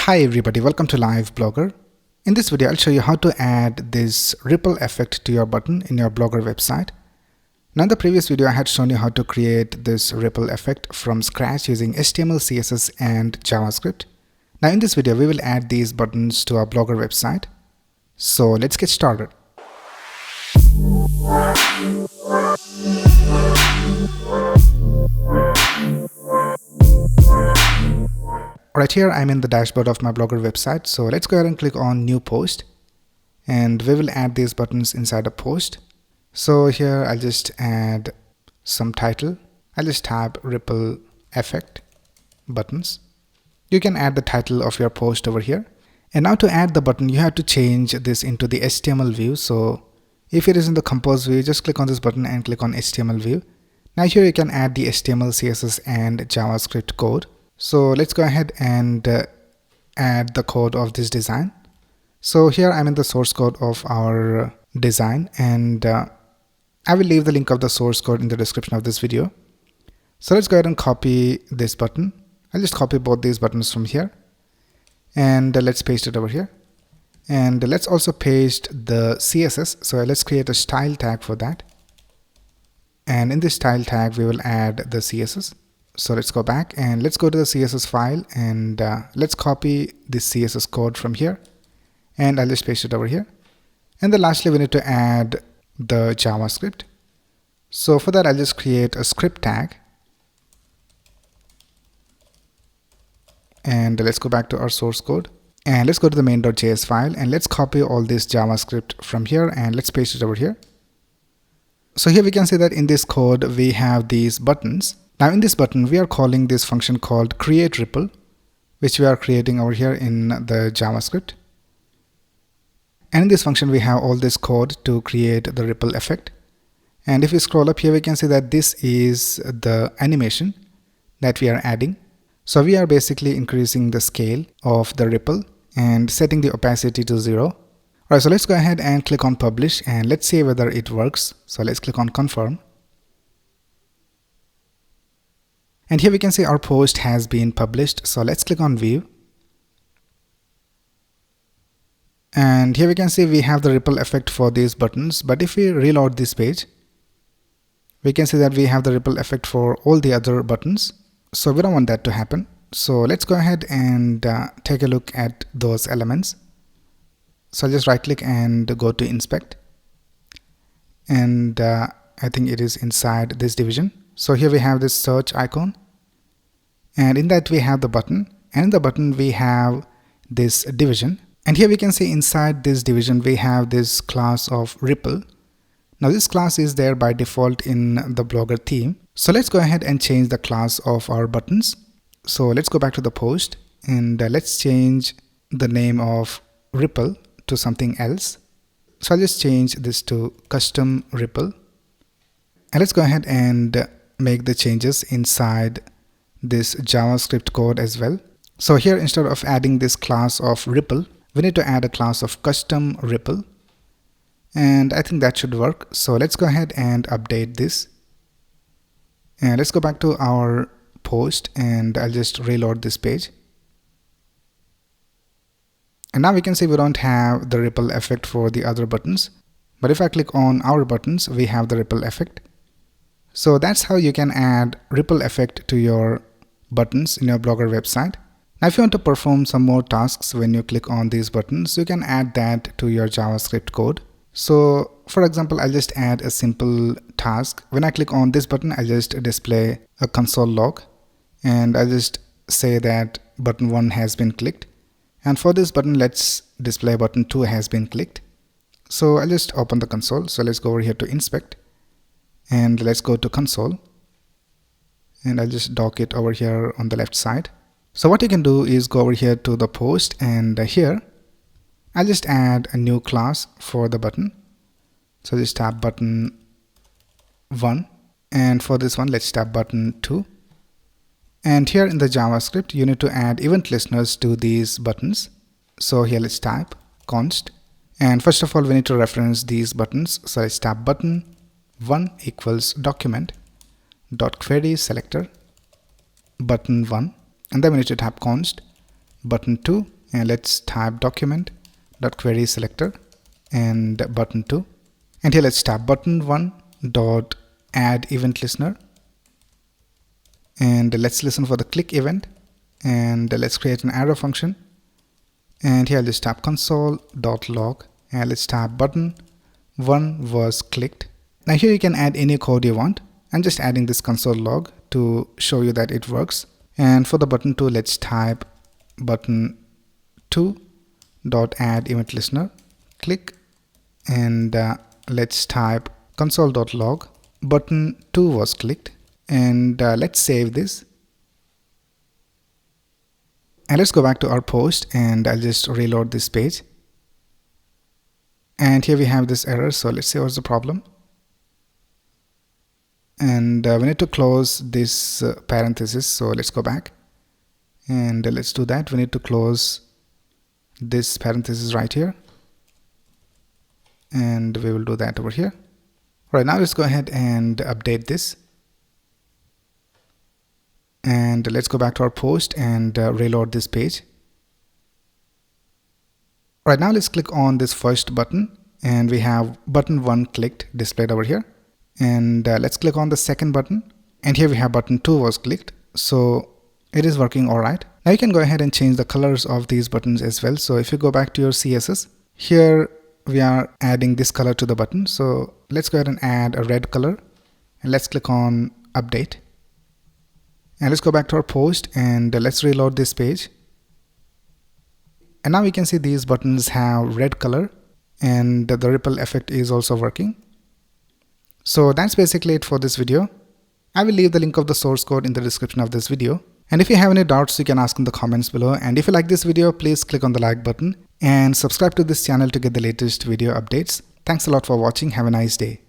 Hi everybody, welcome to Live Blogger. In this video, I'll show you how to add this ripple effect to your button in your Blogger website. Now in the previous video, I had shown you how to create this ripple effect from scratch using HTML, CSS and JavaScript. Now in this video, we will add these buttons to our Blogger website. So let's get started. Right here, I'm in the dashboard of my Blogger website. So let's go ahead and click on New Post. And we will add these buttons inside a post. So here, I'll just add some title. I'll just type ripple effect buttons. You can add the title of your post over here. And now to add the button, you have to change this into the HTML view. So if it is in the compose view, just click on this button and click on HTML view. Now here you can add the HTML, CSS and JavaScript code. So let's go ahead and add the code of this design. So here I'm in the source code of our design, and I will leave the link of the source code in the description of this video. So let's go ahead and copy this button. I'll just copy both these buttons from here, and let's paste it over here. And let's also paste the CSS. So let's create a style tag for that. And in this style tag, we will add the CSS. So let's go back and let's go to the CSS file, and let's copy this CSS code from here, and I'll just paste it over here. And then lastly, we need to add the JavaScript. So for that, I'll just create a script tag, and let's go back to our source code, and let's go to the main.js file, and let's copy all this JavaScript from here, and let's paste it over here. So here we can see that in this code, we have these buttons. Now in this button, we are calling this function called create ripple, which we are creating over here in the JavaScript. And in this function, we have all this code to create the ripple effect. And if we scroll up here, we can see that this is the animation that we are adding. So we are basically increasing the scale of the ripple and setting the opacity to 0. Alright, so let's go ahead and click on publish, and let's see whether it works. So let's click on confirm. And here we can see our post has been published. So let's click on view. And here we can see we have the ripple effect for these buttons. But if we reload this page, we can see that we have the ripple effect for all the other buttons. So we don't want that to happen. So let's go ahead and take a look at those elements. So I'll just right click and go to inspect. And I think it is inside this division. So here we have this search icon. And in that we have the button, and in the button we have this division. And here we can see inside this division we have this class of ripple. Now this class is there by default in the Blogger theme. So let's go ahead and change the class of our buttons. So let's go back to the post, and let's change the name of ripple to something else. So I'll just change this to custom ripple. And let's go ahead and make the changes inside this JavaScript code as well. So here, instead of adding this class of ripple, we need to add a class of custom ripple. And I think that should work. So let's go ahead and update this. And let's go back to our post, and I'll just reload this page. And now we can see we don't have the ripple effect for the other buttons. But if I click on our buttons, we have the ripple effect. So that's how you can add ripple effect to your buttons in your Blogger website. Now if you want to perform some more tasks when you click on these buttons, you can add that to your JavaScript code. So for example, I'll just add a simple task. When I click on this button, I'll just display a console log, and I'll just say that button 1 has been clicked. And for this button, let's display button 2 has been clicked. So I'll just open the console. So let's go over here to inspect, and let's go to console, and I'll just dock it over here on the left side. So what you can do is go over here to the post, and here I'll just add a new class for the button. So just tap button 1, and for this one let's tap button 2. And here in the JavaScript, you need to add event listeners to these buttons. So here let's type const, and first of all we need to reference these buttons. So let's tap button 1 equals document dot query selector button 1, and then we need to tap const button 2 and let's type document.query selector and button 2, and here let's type button 1 dot add event listener, and let's listen for the click event, and let's create an arrow function, and here let's type console.log and let's type button 1 was clicked. Now here you can add any code you want. I'm just adding this console log to show you that it works. And for the button 2, let's type button 2 dot add event listener, click, and let's type console.log button 2 was clicked, and let's save this, and let's go back to our post, and I'll just reload this page, and here we have this error. So let's see what's the problem, and we need to close this parenthesis. So let's go back and let's do that. We need to close this parenthesis right here, and we will do that over here. Right now let's go ahead and update this, and let's go back to our post and reload this page. Right now let's click on this first button, and we have button 1 clicked displayed over here, and let's click on the second button, and here we have button 2 was clicked. So it is working alright. Now you can go ahead and change the colors of these buttons as well. So if you go back to your CSS, here we are adding this color to the button. So let's go ahead and add a red color, and let's click on update, and let's go back to our post, and let's reload this page, and now we can see these buttons have red color, and the ripple effect is also working. So that's basically it for this video. I will leave the link of the source code in the description of this video, and if you have any doubts you can ask in the comments below, and if you like this video please click on the like button and subscribe to this channel to get the latest video updates. Thanks a lot for watching. Have a nice day.